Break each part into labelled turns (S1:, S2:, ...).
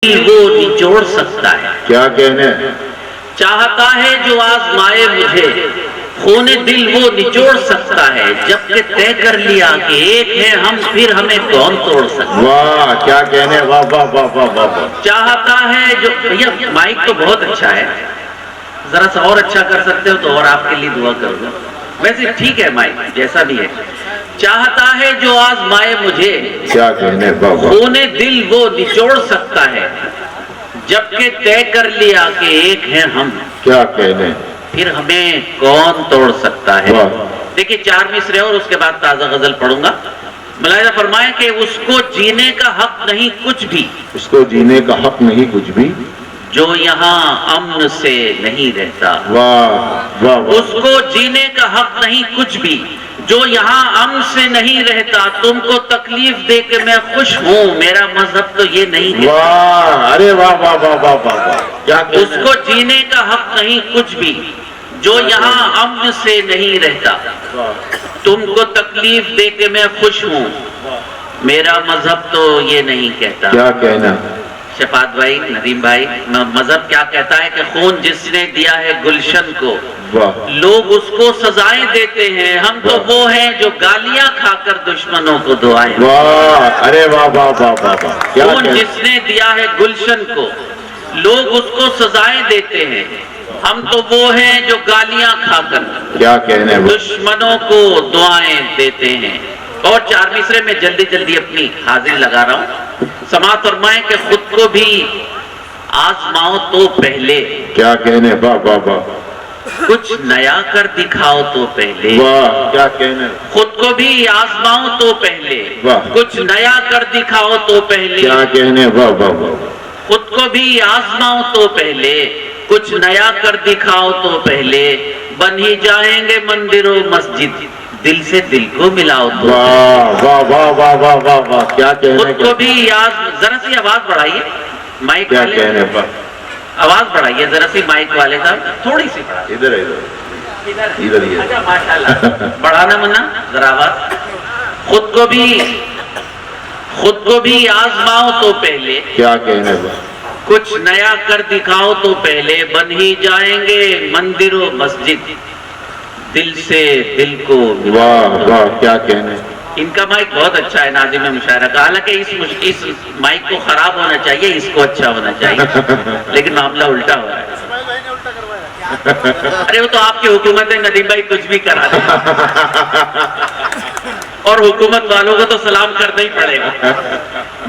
S1: وہ نچوڑ سکتا ہے.
S2: کیا کہنے؟
S1: چاہتا ہے جو آزمائے مجھے، خون دل وہ نچوڑ سکتا ہے. جب کہ طے کر لیا کہ ایک ہے ہم، پھر ہمیں کون توڑ سکتا ہے.
S2: واہ کیا کہنے، واہ واہ واہ واہ واہ.
S1: چاہتا ہے جو، بھیا مائک تو بہت اچھا ہے، ذرا سا اور اچھا کر سکتے ہو تو اور آپ کے لیے دعا کروں گا. ویسے ٹھیک ہے مائک جیسا بھی ہے. چاہتا ہے جو آزمائے مجھے،
S2: کیا کہنے، واہ واہ.
S1: خون دل وہ نچوڑ سکتا ہے. جبکہ طے کر لیا کہ ایک ہے ہم،
S2: کیا کہنے،
S1: پھر ہمیں کون توڑ سکتا ہے.
S2: واہ.
S1: دیکھیں 4 مصرے اور اس کے بعد تازہ غزل پڑھوں گا. ملاحظہ فرمائیں کہ اس کو جینے کا حق نہیں کچھ بھی،
S2: اس کو جینے کا حق نہیں کچھ بھی،
S1: جو یہاں امن سے نہیں رہتا.
S2: واہ واہ واہ.
S1: اس کو جینے کا حق نہیں کچھ بھی، جو یہاں امن سے نہیں رہتا. تم کو تکلیف دے کے میں خوش ہوں، میرا مذہب تو یہ نہیں ہے.
S2: واہ ارے واہ واہ واہ واہ واہ. کیا
S1: اس کو جینے کا حق نہیں کچھ بھی، جو یہاں امن سے نہیں رہتا. تم کو تکلیف دے کے میں خوش ہوں، میرا مذہب تو یہ نہیں کہتا.
S2: کیا کہنا.
S1: شفاعت بھائی، ندیم بھائی، مذہب کیا کہتا ہے کہ خون جس نے دیا ہے گلشن کو،
S2: واہ
S1: لوگ اس کو سزائیں دیتے ہیں. ہم تو وہ ہیں جو گالیاں کھا کر دشمنوں کو دعائیں.
S2: واہ ارے واہ واہ واہ واہ واہ. کیا
S1: خون
S2: کہنا.
S1: جس نے دیا ہے گلشن کو، لوگ اس کو سزائیں دیتے ہیں. ہم تو وہ ہیں جو گالیاں کھا کر
S2: کیا کہنے.
S1: دشمنوں کو دعائیں دیتے ہیں. اور 4 مصرے میں جلدی جلدی اپنی حاضری لگا رہا ہوں. سماعت فرمائیں کہ خود کو بھی آزماؤ تو پہلے،
S2: کیا کہنے، واہ واہ واہ.
S1: کچھ نیا کر دکھاؤ تو پہلے.
S2: واہ کیا کہنے.
S1: خود کو بھی آزماؤ تو پہلے،
S2: واہ.
S1: کچھ نیا کر دکھاؤ تو پہلے.
S2: کیا کہنے، واہ واہ واہ.
S1: خود کو بھی آزماؤ تو پہلے، کچھ نیا کر دکھاؤ تو پہلے. بن ہی جائیں گے مندر و مسجد، دل سے دل کو ملاؤ تو.
S2: واہ واہ واہ واہ واہ واہ واہ. کیا کہنے.
S1: خود کو بھی ذرا سی آواز بڑھائیے مائک
S2: کیا
S1: والے،
S2: کہنے. واہ.
S1: آواز بڑھائیے ذرا سی مائک والے صاحب، تھوڑی سی بڑھائیے.
S2: ادھر ادھر ادھر یہ.
S1: اچھا ماشاءاللہ، بڑھانا منا ذرا آواز. خود کو بھی آزماؤ تو پہلے،
S2: کیا کہنے. واہ
S1: کچھ نیا کر دکھاؤ تو پہلے. بن ہی جائیں گے مندر و مسجد، دل سے دل کو.
S2: واہ واہ. کیا کہنے.
S1: ان کا مائک بہت اچھا ہے ناظم مشاعرہ کا. حالانکہ اس مائک کو خراب ہونا چاہیے، اس کو اچھا ہونا چاہیے، لیکن معاملہ الٹا ہو رہا ہے. ارے وہ تو آپ کی حکومت ہے ندیم بھائی، کچھ بھی کرا دے. اور حکومت والوں کو تو سلام کرنا ہی پڑے گا.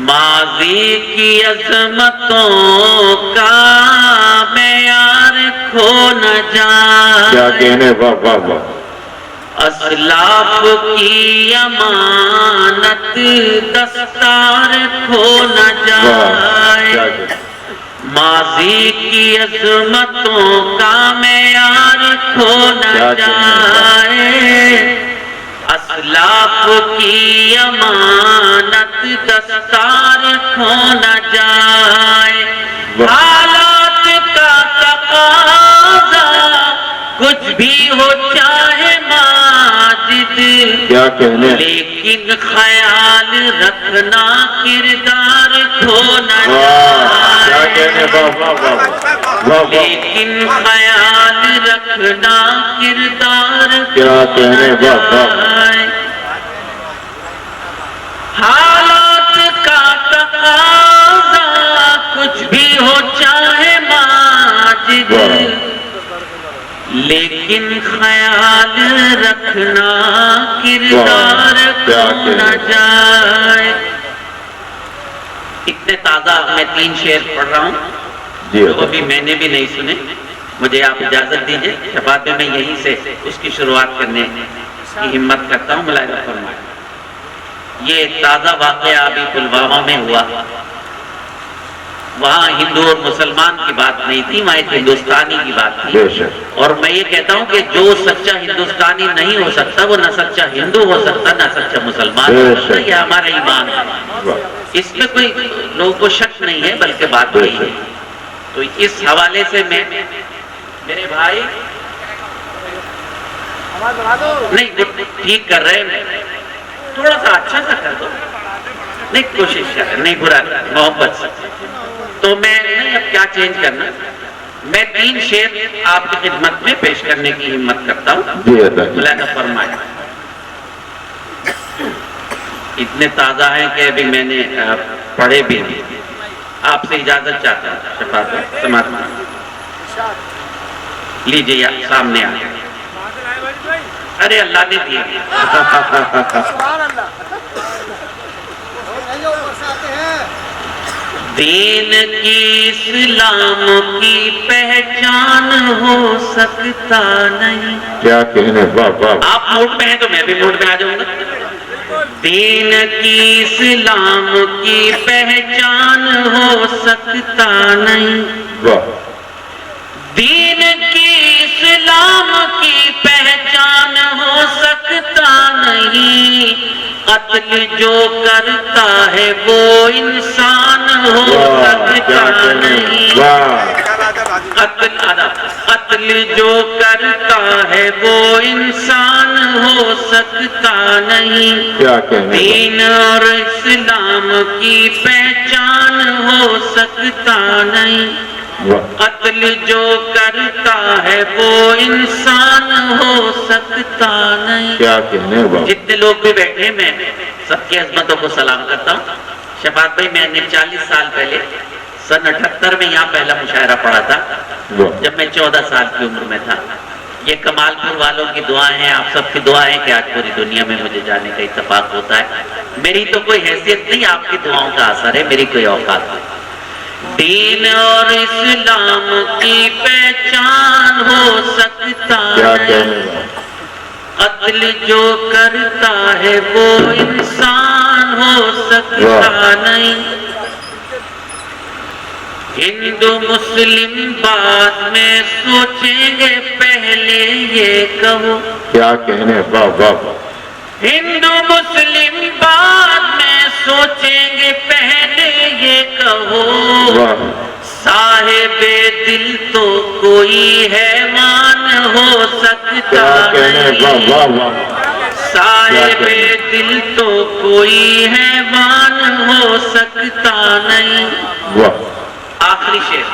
S1: ماضی کی عظمتوں کا معیار کھو نہ جائے.
S2: کیا کہنے. واہ واہ واہ.
S1: اسلاف کی امانت دستار کھو نہ جائے. ماضی کی عظمتوں کا معیار کھو نہ جائے. اسلاف کی امانت دستار کھو نہ جائے. حالات کا تقاضا کچھ بھی ہو چاہے ماجد،
S2: کیا کہنے.
S1: لیکن خیال رکھنا کردار کھو نہ
S2: کیا کہنے.
S1: جائے.
S2: واہ واہ واہ واہ.
S1: لیکن خیال رکھنا کردار
S2: کیا
S1: کھو
S2: کہنے.
S1: نہ
S2: واہ واہ.
S1: جائے. حالات کا تقاضا کچھ بھی ہو چاہے ماجد، لیکن خیال رکھنا کردار کھو نہ جائے. اتنے تازہ میں 3 شعر پڑھ رہا ہوں جو ابھی میں نے بھی نہیں سنے. مجھے آپ اجازت دیجئے، شفاعت میں یہیں سے اس کی شروعات کرنے کی ہمت کرتا ہوں. ملاحظہ فرمائیں، یہ تازہ واقعہ ابھی پلوامہ میں ہوا. وہاں ہندو اور مسلمان کی بات نہیں تھی، وہاں ایک ہندوستانی کی بات تھی. اور میں یہ کہتا ہوں کہ جو سچا ہندوستانی نہیں ہو سکتا وہ نہ سچا ہندو ہو سکتا نہ سچا مسلمان ہو سکتا. یہ ہمارا ایمان ہے، اس میں کوئی لوگوں کو شک نہیں ہے، بلکہ بات وہی ہے. تو اس حوالے سے میں میرے بھائی نہیں وہ ٹھیک کر رہے ہیں، تھوڑا سا اچھا سا کر دو. نہیں کوشش کر، نہیں برا، محبت سے. تو میں نہیں اب کیا چینج کرنا، میں 3 شعر آپ کی خدمت میں پیش کرنے کی ہمت کرتا ہوں.
S2: جی عطا کیجیے.
S1: مولانا فرمائے. اتنے تازہ ہیں کہ ابھی میں نے پڑھے بھی نہیں. آپ سے اجازت چاہتا ہوں شفاعت بھائی سماعت لیجیے سامنے آ. ارے اللہ نے دیا. دین کی اسلام کی پہچان ہو سکتا نہیں.
S2: کیا کہنے. واہ واہ.
S1: آپ موڈ میں ہیں تو میں بھی موڈ میں آ جاؤں گا. دین کی اسلام کی پہچان ہو سکتا نہیں.
S2: واہ.
S1: دین کی اسلام کی پہچان ہو سکتا نہیں. قتل جو کرتا ہے وہ انسان ہو سکتا نہیں. قتل جو کرتا ہے وہ انسان ہو سکتا نہیں. دین اور اسلام کی پہچان ہو سکتا نہیں. قتل جو کرتا ہے وہ انسان ہو سکتا نہیں.
S2: کیا کہنے.
S1: جتنے لوگ بھی بیٹھے میں سب کی عظمتوں کو سلام کرتا ہوں. شفاعت بھائی میں نے 40 سال پہلے سن 78 میں یہاں پہلا مشاعرہ پڑھا تھا جب میں 14 سال کی عمر میں تھا. یہ کمال پور والوں کی دعائیں ہیں، آپ سب کی دعائیں کہ آج پوری دنیا میں مجھے جانے کا اتفاق ہوتا ہے. میری تو کوئی حیثیت نہیں، آپ کی دعاؤں کا اثر ہے، میری کوئی اوقات نہیں. دین اور اسلام کی پہچان ہو سکتا نہیں. قتل جو کرتا ہے وہ انسان ہو سکتا نہیں. ہندو مسلم بعد میں سوچیں گے پہلے یہ کہو.
S2: کیا کہنے. واہ واہ.
S1: ہندو مسلم بعد میں سوچیں گے پہلے یہ کہو. صاحب دل تو کوئی حیوان ہو سکتا نہیں. صاحب دل تو کوئی حیوان ہو سکتا نہیں. آخری شعر.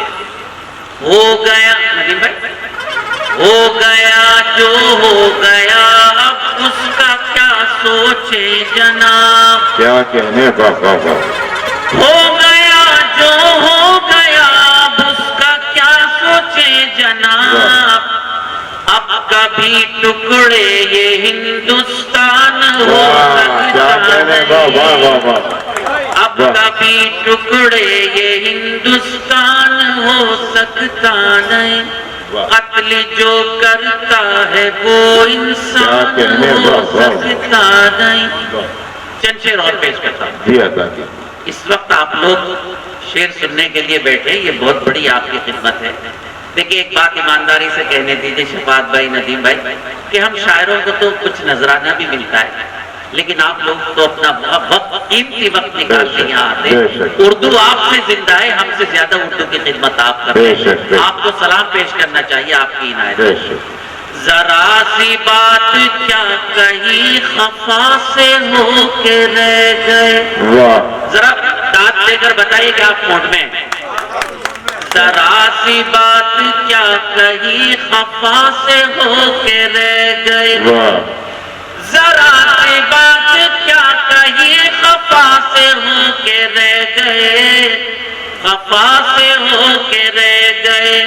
S1: ہو گیا ندیم بھائی، ہو گیا جو ہو گیا اب اس کا کیا سوچے جناب.
S2: کیا کہنے. واہ واہ واہ.
S1: ہو گیا جو ہو گیا اب اس کا کیا سوچے جناب. اب کبھی ٹکڑے یہ ہندوستان ہو سکتا نہیں. اب کبھی ٹکڑے یہ ہندوستان ہو سکتا نہیں. قتل جو کرتا ہے وہ انسان ہو سکتا نہیں. چند شعر اور پیش کرتا ہوں.
S2: جی عطا کیجیے.
S1: اس وقت آپ لوگ شعر سننے کے لیے بیٹھے، یہ بہت بڑی آپ کی خدمت ہے. دیکھیں ایک بات ایمانداری سے کہنے دیجئے شفاعت بھائی، ندیم بھائی، کہ ہم شاعروں کو تو کچھ نذرانہ بھی ملتا ہے، لیکن آپ لوگ تو اپنا قیمتی وقت نکال کے یہاں آتے. اردو آپ سے زندہ ہے، ہم سے زیادہ اردو کی خدمت آپ کر رہے ہیں. آپ کو سلام پیش کرنا چاہیے، آپ کی عنایت. ذرا سی بات کیا کہی خفا سے ہو کے رہ گئے. ذرا داد دے کر بتائیے کہ آپ موڈ میں. ذرا سی بات کیا کہی خفا سے ہو کے رہ گئے. ذرا سی بات کیا کہی خفا سے ہو کے رہ گئے. خفا سے ہو کے رہ گئے.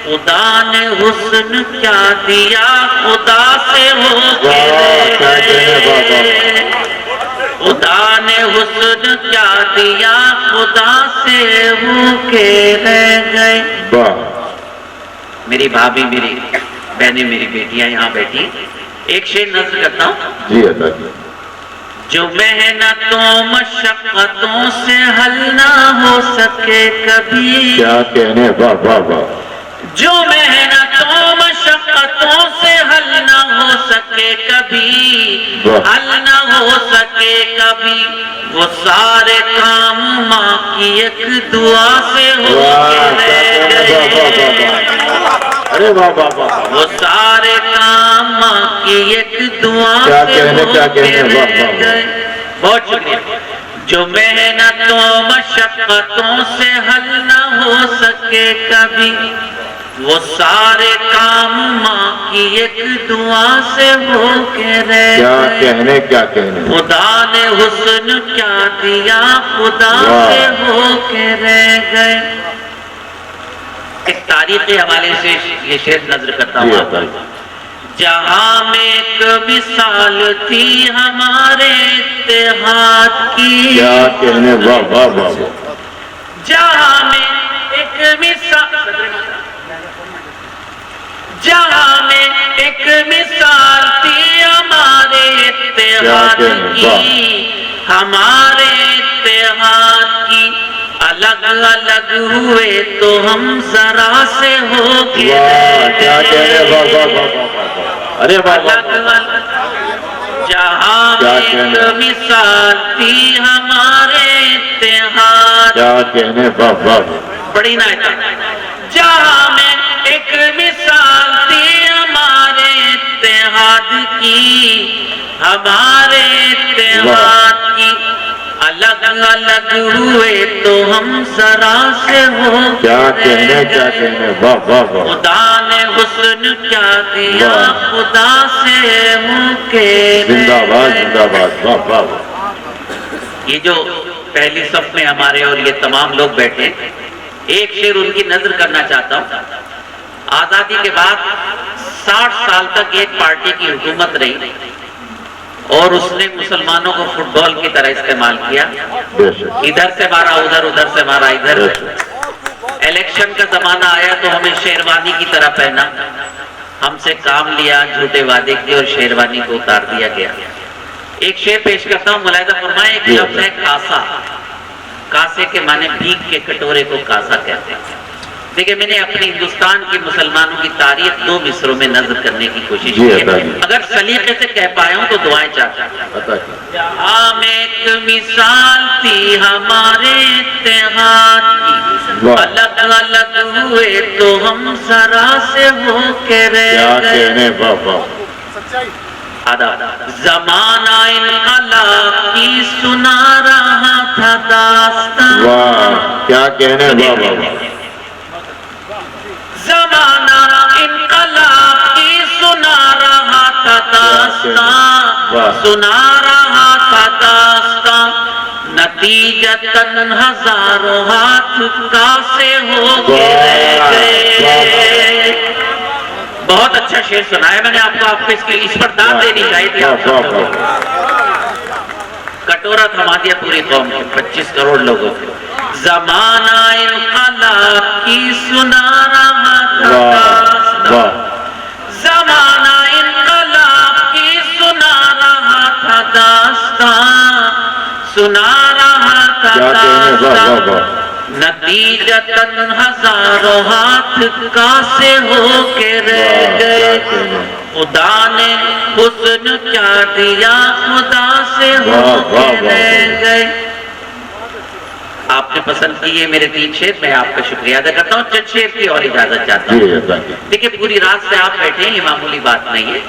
S1: خدا نے حسن کیا دیا خدا سے ہو کے رہ گئے. خدا نے حسن کیا دیا خدا سے ہو کے رہ گئے. میری بھابھی، میری بہنیں، میری بیٹیاں یہاں بیٹھی. ایک شعر نظر کرتا ہوں.
S2: جی عطا کیجیے.
S1: جو محنتوں مشقتوں سے حل نہ ہو سکے کبھی.
S2: کیا کہنے. واہ واہ واہ.
S1: جو محنتوں مشقتوں سے حل نہ ہو سکے کبھی، حل نہ ہو سکے کبھی، وہ سارے کام ماں کی ایک دعا سے ہو کے رہ گئے.
S2: ارے واہ واہ واہ.
S1: وہ سارے کام ماں کی ایک دعا سے ہو کے رہ گئے. بہت شکریہ. جو محنتوں مشقتوں سے حل نہ ہو سکے کبھی، وہ سارے کام ماں کی ایک دعا سے ہو کے رہ
S2: کیا
S1: گئے۔
S2: کہنے کیا کہنے،
S1: خدا نے حسن کیا دیا، خدا
S2: واہ۔
S1: سے ہو کے رہ گئے۔ ایک تاریخی حوالے سے یہ شعر نظر کرتا ہوں آپ کو۔ جہاں میں ایک مثال تھی ہمارے اتحاد کی،
S2: کیا کہنے، واہ واہ واہ واہ،
S1: جہاں میں ایک مثال، جہاں میں ایک مثال تھی ہمارے اتحاد کی، ہمارے اتحاد کی، الگ الگ ہوئے تو ہم ذرا سے ہو کے
S2: واہ، کیا کہنے، واہ واہ واہ واہ واہ، ارے واہ واہ
S1: الگ
S2: واہ،
S1: الگ، جہاں
S2: کیا
S1: ایک
S2: کہنے،
S1: مثال تھی ہمارے اتحاد،
S2: کیا کہنے، واہ واہ واہ،
S1: بڑی نہ جہاں میں ایک مثال تھی ہمارے اتحاد کی، ہمارے اتحاد کی، الگ الگ ہوئے تو ہم ذرا سے ہو
S2: کیا کہنے کیا کہنے، واہ واہ واہ،
S1: خدا نے حسن کیا دیا،
S2: واہ۔
S1: خدا سے ہو کے
S2: زندہ باد زندہ باد، واہ واہ واہ،
S1: یہ جو پہلی صف میں ہمارے اور یہ تمام لوگ بیٹھے، ایک شعر ان کی نظر کرنا چاہتا ہوں۔ آزادی کے بعد 60 سال تک ایک پارٹی کی حکومت رہی اور اس نے مسلمانوں کو فٹ بال کی طرح استعمال کیا،
S2: بے شک،
S1: ادھر سے مارا ادھر، ادھر سے مارا ادھر۔
S2: بے شک،
S1: الیکشن کا زمانہ آیا تو ہمیں شیروانی کی طرح پہنا، ہم سے کام لیا، جھوٹے وعدے کیے اور شیروانی کو اتار دیا گیا۔ ایک شعر پیش کرتا ہوں، ملاحظہ فرمائیں، ایک لفظ ہے کاسا، کاسے کے معنی بھیگ کے کٹورے کو کاسا کہتے ہیں۔ دیکھیں میں نے اپنی ہندوستان کی مسلمانوں کی تاریخ 2 مصروں میں نظر کرنے کی کوشش کی ہے، اگر سلیقے سے کہہ پایا ہوں تو دعائیں چاہتا ہوں۔
S2: پتہ کیا،
S1: جہاں میں ایک مثال تھی ہمارے اتحاد کی،
S2: واہ۔
S1: الگ الگ ہوئے تو ہم ذرا سے ہو کے رہ
S2: کیا
S1: گئے۔
S2: کہنے، واہ واہ،
S1: آدھا زمانہ انقلاب کی سنا رہا تھا داستان،
S2: واہ، کیا کہنے، واہ واہ واہ،
S1: زمانہ انقلاب کی سنا رہا تھا داستان، سنا رہا تھا داستان، نتیجتاً ہزاروں ہاتھ کاسے ہو کے رہ گئے۔ بہت اچھا شعر سنا ہے میں نے آپ کو، آپ کو اس پر داد دینی چاہیے تھی آپ سب لوگوں کو۔ کٹورا تھما دیا پوری قوم کے 25 کروڑ لوگوں کے۔ زمانہ انقلاب کی سنا رہا تھا داستان، زمانہ انقلاب کی سنا رہا تھا داستان، سنا رہا تھا
S2: کیا کہنے، واہ واہ
S1: داستان،
S2: واہ،
S1: نتیجتاً ہزاروں ہاتھ کاسے ہو کے رہ گئے۔ خدا نے حسن کیا دیا، خدا سے ہو کے رہ گئے۔ آپ نے پسند کی یہ میرے 3 شعر، میں آپ کا شکریہ ادا کرتا ہوں۔ چند شعر کی اور اجازت چاہتا ہوں۔ دیکھیں پوری رات سے آپ بیٹھے ہیں، یہ معمولی بات نہیں ہے،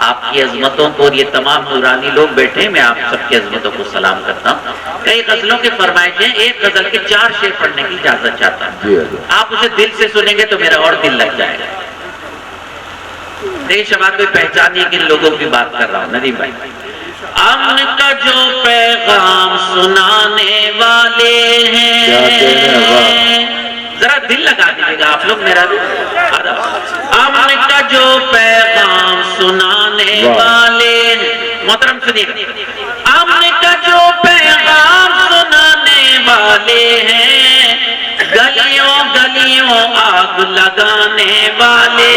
S1: آپ کی عظمتوں کو، اور یہ تمام نورانی لوگ بیٹھے ہیں، میں آپ سب کی عظمتوں کو سلام کرتا ہوں۔ کئی غزلوں کے فرمائش ہیں، ایک غزل کے 4 شعر پڑھنے کی اجازت چاہتا ہوں، آپ اسے دل سے سنیں گے تو میرا اور دل لگ جائے گا۔ دیکھ شباب کوئی پہچانی کن لوگوں کی بات کر رہا ہوں، ندیم بھائی۔ امن کا جو پیغام سنانے والے ہیں، ذرا دل لگا دیجیے گا آپ لوگ میرا۔ امن کا جو پیغام سنانے والے ہیں، محترم سنیے، امن کا جو پیغام سنانے والے ہیں، گلیوں گلیوں آگ لگانے والے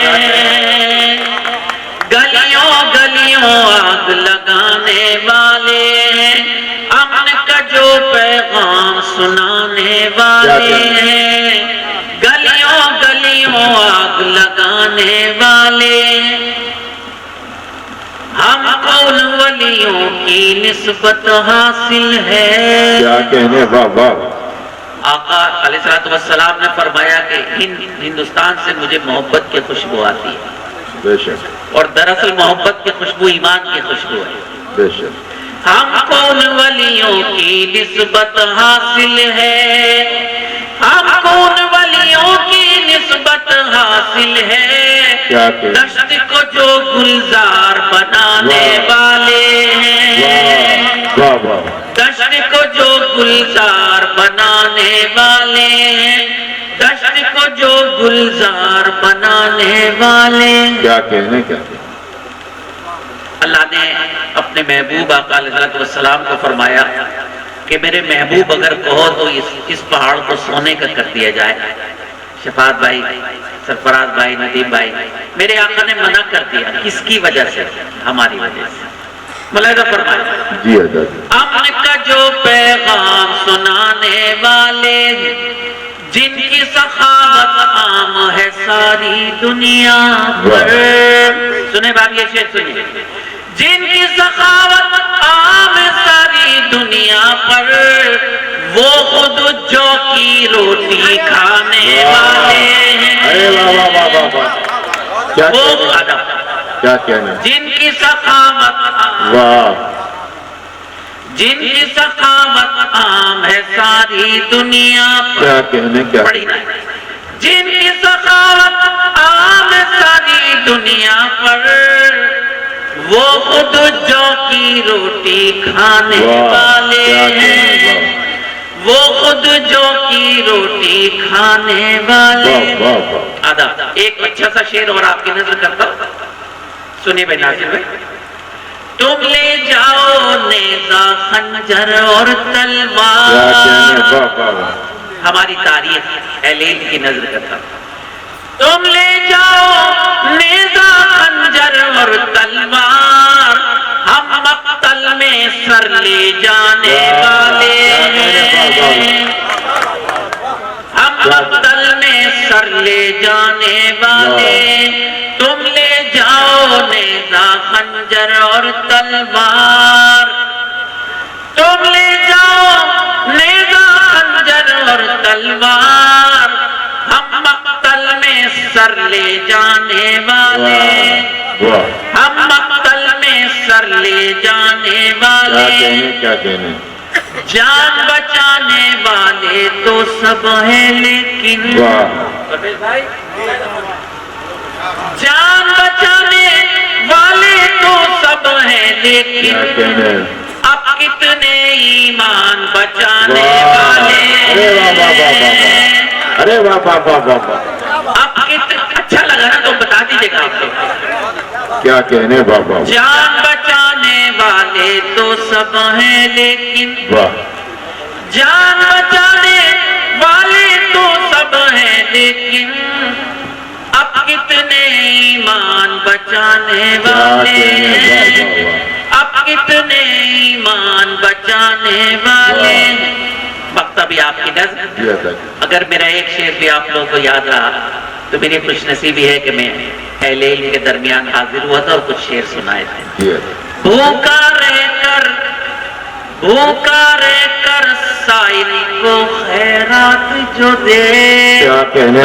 S1: ہیں، گلیوں گلیوں آگ لگانے والے ہیں، امن کا جو پیغام سنانے والے ہیں، گلیوں گلیوں آگ لگانے والے ہیں، ہم کو ان ولیوں کی نسبت حاصل ہے۔
S2: کیا کہنے، واہ واہ،
S1: آقا علیہ السلام نے فرمایا کہ ہندوستان سے مجھے محبت کی خوشبو آتی ہے،
S2: بے شک،
S1: اور دراصل محبت کی خوشبو ایمان کی خوشبو ہے۔
S2: بے شک،
S1: ہم کو ان ولیوں کی نسبت حاصل ہے، ہم کو ان ولیوں کی نسبت حاصل ہے، دشت کو جو گلزار بنانے والے ہیں، دشت کو جو گلزار بنانے والے ہیں، دشت کو جو گلزار بنانے والے ہیں۔
S2: کیا کہنے کیا
S1: اللہ نے اپنے محبوب آقا علیہ السلام کو فرمایا کہ میرے محبوب اگر کہو تو اس پہاڑ کو سونے کا کر دیا جائے۔ شفاعت بھائی، سرفراز بھائی، ندیم بھائی، میرے آقا نے منع کر دیا، کس کی وجہ سے؟ ہماری وجہ سے۔ ملاحظہ فرمائے،
S2: جی حضرت،
S1: امن کا جو پیغام سنانے والے ہیں، جن کی سخاوت عام ہے ساری دنیا پر، سنیں بات، یہ شعر سنیں، جن کی سخاوت عام ہے ساری دنیا پر، وہ خود جو کی روٹی کھانے والے ہیں، وہ ادب،
S2: کیا کہنے،
S1: جن کی سخاوت
S2: واہ،
S1: جن کی سخاوت عام ہے ساری دنیا پر،
S2: کیا کہنے کیا
S1: پڑھی نا، جن کی سخاوت عام ہے ساری دنیا پر، وہ خود جو کی روٹی کھانے والے ہیں، وہ خود جو کی روٹی کھانے والے ہیں۔ آدھا ایک اچھا سا شعر اور آپ کی نظر کرتا ہوں، سنیے بھائی ناظر بھائی، تم لے جاؤ نیزہ خنجر اور تلوار، ہماری تاریخ اہل علم کی نظر کرتا ہوں، تم لے جاؤ نیزہ خنجر اور تلوار، ہم مقتل میں سر لے جانے والے ہیں، ہم مقتل میں سر لے جانے والے، تم لے جاؤ نیزہ خنجر اور تلوار، تم لے جاؤ نیزہ خنجر اور تلوار، ہم مقتل میں سر لے جانے والے، ہم مقتل میں سر لے جانے والے،
S2: کیا کہنے،
S1: جان بچانے والے تو سب ہیں لیکن، جان بچانے والے تو سب ہیں لیکن، اب کتنے ایمان بچانے والے ہیں،
S2: ارے واہ واہ واہ واہ،
S1: اب اچھا لگا نا تو بتا دیجئے گا آپ کو،
S2: کیا کہنے بابا،
S1: جان بچانے والے تو سب ہیں لیکن، جان بچانے والے تو سب ہیں لیکن، اب کتنے ایمان بچانے والے ہیں، اب کتنے ایمان بچانے والے ہیں۔ وقت ابھی آپ کی نظر، اگر میرا ایک شعر بھی آپ لوگوں کو یاد رہا تو میری خوش نصیبی ہے کہ میں اہل علم کے درمیان حاضر ہوا تھا اور کچھ شعر سنائے تھے۔ بھوکا رہ کر سائل کو خیرات جو دے،
S2: کیا کہنے،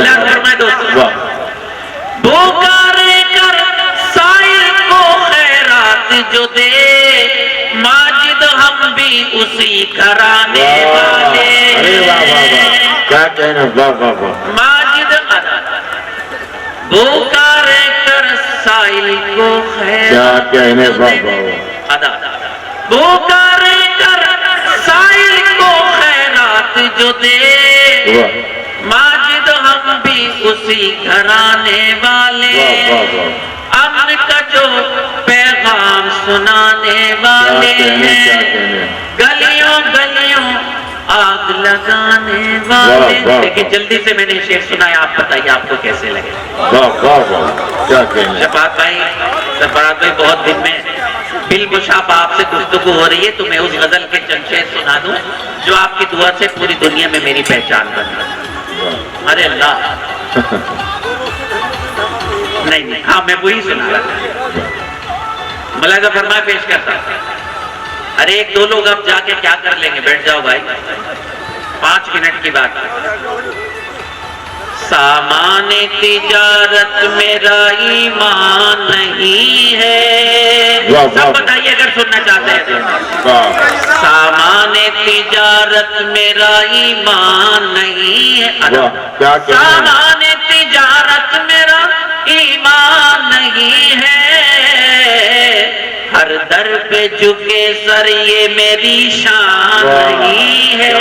S1: بھوکا رہ کر سائل کو خیرات جو دے، ماجد ہم بھی اسی گھرانے والے ہیں،
S2: کیا کہنے،
S1: ماجد بھوکا رہ کر سائل کو خیرات جو دے، بھوکا رہ کر سائل کو خیرات جو دے، ماجد ہم بھی اسی گھرانے والے، امن کا جو پیغام سنانے والے ہیں، گلیوں گلیوں آگ لگانے والے۔ لیکن جلدی سے میں نے شعر سنایا، آپ بتائیے آپ کو کیسے لگے؟ شفاعت بھائی، سرفراز بھائی، بہت دن میں بالمشافہ آپ سے گفتگو ہو رہی ہے تو میں اس غزل کے چند شعر سنا دوں جو آپ کی دعا سے پوری دنیا میں میری پہچان بن رہی۔ ارے اللہ، نہیں، ہاں میں وہی سنا رہا، ملاحظہ فرمائے پیش کرتا۔ ارے ایک دو لوگ اب جا کے کیا کر لیں گے، بیٹھ جاؤ بھائی، 5 منٹ کی بات۔ سامان تجارت میرا ایمان نہیں ہے، سب بتائیے اگر سننا چاہتے ہیں. سامان تجارت میرا ایمان نہیں ہے. سامان تجارت میرا ایمان نہیں ہے. ہر در پہ جھکے سر یہ میری شان نہیں ہے.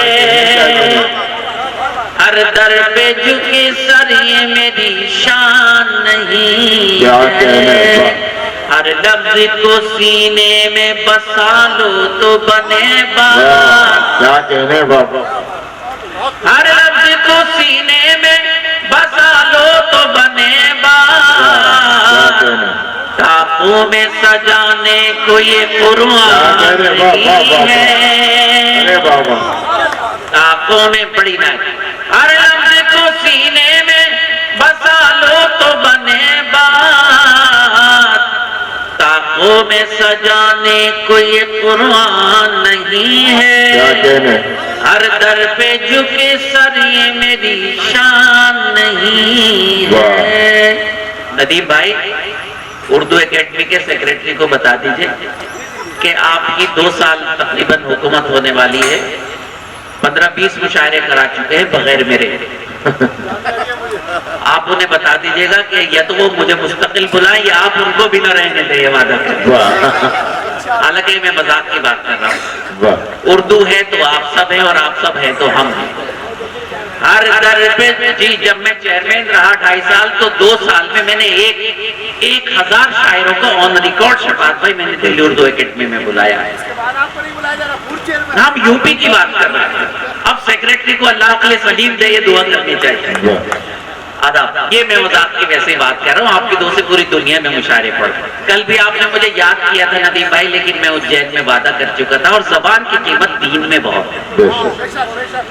S1: ہر در پہ جھکے سر یہ میری شان نہیں ہے. ہر لفظ کو سینے میں بسا لو تو بنے بات.
S2: کیا کہنے بابا.
S1: ہر لفظ کو سینے میں بسا لو تو بنے بات. ٹاپوں میں سجانے کو یہ قرآن نہیں ہے. ٹاپوں میں بڑی نعت. ہر لفظ کو سینے میں بسا لو تو بنے بات. ٹاپوں میں سجانے کو یہ قرآن نہیں ہے. ہر در پہ جھکے سر یہ میری شان نہیں ہے. ندیم بھائی اردو اکیڈمی کے سیکریٹری کو بتا دیجئے کہ آپ کی 2 سال تقریباً حکومت ہونے والی ہے. 15-20 مشاعرے کرا چکے ہیں بغیر میرے. آپ انہیں بتا دیجئے گا کہ یا تو وہ مجھے مستقل بلائیں یا آپ ان کو بھی نہ رہنے دیں. یہ وعدہ کریں. حالانکہ میں مذاق کی بات کر رہا ہوں. اردو ہے تو آپ سب ہیں اور آپ سب ہیں تو ہم ہیں. ہر در پہ جی جب میں چیئرمین رہا 2.5 سال تو 2 سال میں نے 1000 شاعروں کو آن ریکارڈ شفاعت بھائی میں نے دلی اردو اکیڈمی میں بلایا ہے. ہم یو پی کی بات کر رہے ہیں. اب سیکریٹری کو اللہ عقل سلیم دے یہ دعا کرنی چاہیے. آداب. یہ میں مذاق کی ویسے بات کر رہا ہوں. آپ کی دو سے پوری دنیا میں مشاعرے پڑھ. کل بھی آپ نے مجھے یاد کیا تھا ندیم بھائی لیکن میں اجین میں وعدہ کر چکا تھا اور زبان کی قیمت دین میں بہت ہے.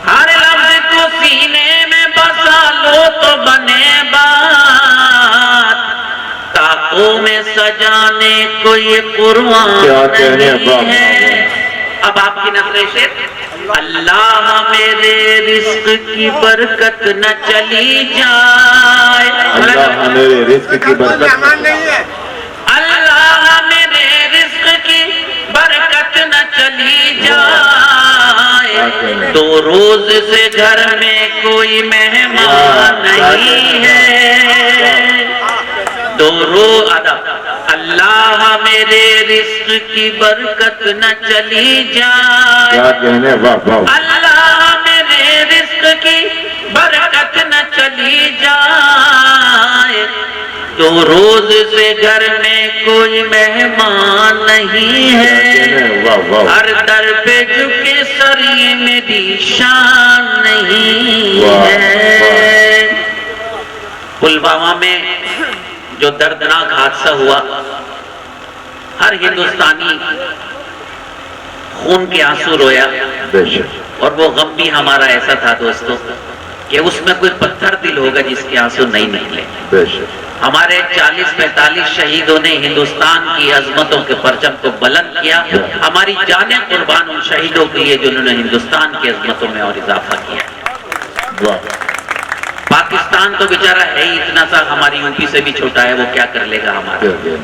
S1: ہر لفظ کو سینے میں بسا لو تو بنے بات. ٹاپوں میں سجانے کو یہ قرآن نہیں ہے. اب آپ کی نظر شعر. اللہ میرے رزق کی برکت نہ چلی جائے.
S2: اللہ میرے رزق کی برکت
S1: اللہ میرے رزق کی برکت نہ چلی جائے. 2 روز سے گھر میں کوئی مہمان نہیں ہے. 2 روز اللہ میرے رزق کی برکت نہ چلی جائے. اللہ میرے رزق کی برکت نہ چلی جائے. 2 روز سے گھر میں کوئی مہمان نہیں ہے. ہر در پہ جھکے سر یہ میری شان نہیں ہے. پلوامہ میں جو دردناک حادثہ ہوا ہر ہندوستانی خون کے آنسو رویا. اور وہ غم بھی ہمارا ایسا تھا دوستو کہ اس میں کوئی پتھر دل ہوگا جس کے آنسو نہیں نکلے. ہمارے 40-45 شہیدوں نے ہندوستان کی عظمتوں کے پرچم کو بلند کیا. ہماری جانیں قربان ان شہیدوں کے لیے جنہوں نے ہندوستان کی عظمتوں میں اور اضافہ کیا. پاکستان تو بیچارہ ہے ہی اتنا سا, ہماری یو پی سے بھی چھوٹا ہے, وہ کیا کر لے گا ہمارا.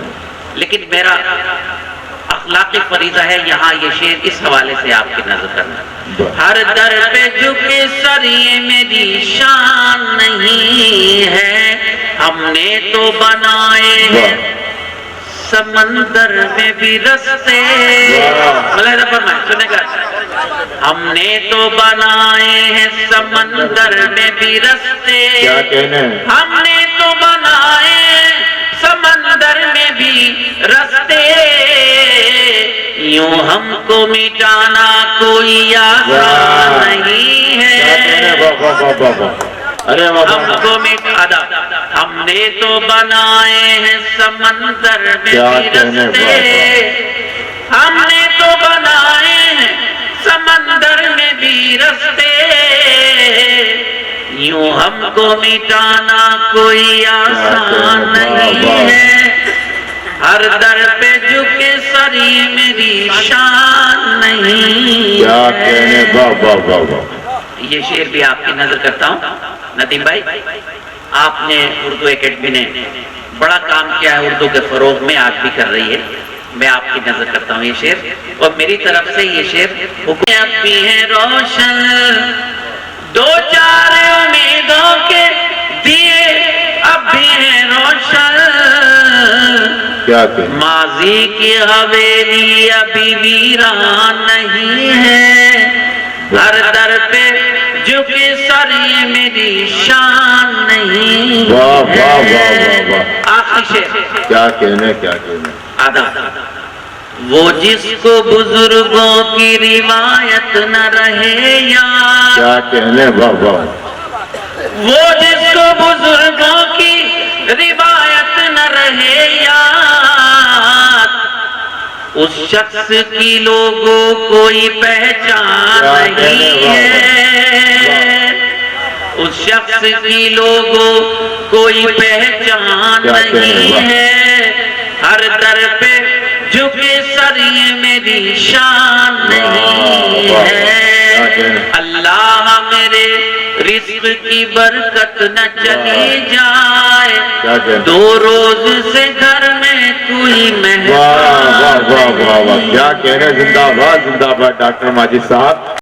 S1: لیکن میرا اخلاقی فریضہ ہے یہاں یہ شعر اس حوالے سے آپ کی نظر کرنا. ہر در پہ جھکے سر یہ میری شان نہیں ہے. ہم نے تو بنائے ہیں سمندر میں بھی رستے. ملاحظہ فرمائیں, سنے گا. ہم نے تو بنائے ہیں سمندر میں بھی رستے. ہم نے تو بنائے سمندر میں بھی رستے. یوں ہم کو مٹانا کوئی آسان نہیں ہے. ہم کو مٹانا, ہم نے تو بنائے ہیں سمندر میں بھی رستے. ہم نے تو بنائے ہیں سمندر میں بھی رستے. یوں ہم کو مٹانا کوئی آسان نہیں ہے. ہر در پہ جھکے سر یہ میری شان نہیں ہے. یہ شعر بھی آپ کی نظر کرتا ہوں. ندیم بھائی آپ نے اردو اکیڈمی نے بڑا کام کیا ہے اردو کے فروغ میں, آج بھی کر رہی ہے. میں آپ کی نظر کرتا ہوں یہ شعر، اور میری طرف سے یہ شعر اب بھی ہے روشن دو چار امیدوں کے دیے اب بھی ہے روشن،
S2: کیا کہ
S1: ماضی کی حویلی ابھی ویران نہیں ہے، ہر در پہ جھکے سر یہ میری شان نہیں
S2: واہ واہ واہ واہ
S1: ہے۔
S2: واہ،
S1: آخری شعر
S2: کیا کہنے کیا کہنے،
S1: آدھا، وہ جس کو بزرگوں کی روایت نہ رہے یاد،
S2: کیا کہنے، واہ واہ،
S1: وہ جس کو بزرگوں کی روایت نہ رہے یاد، اس شخص کی لوگوں کوئی پہچان نہیں ہے، اس شخص کی لوگوں کوئی پہچان نہیں ہے، ہر در پہ جھکے سر یہ میری شان نہیں ہے، اللہ میرے رزق کی برکت نہ چلی جائے، دو روز سے گھر میں کوئی
S2: واہ
S1: مہمان
S2: واہ واہ واہ واہ،
S1: نہیں
S2: کیا کہنے، زندہ باد ڈاکٹر ماجد صاحب۔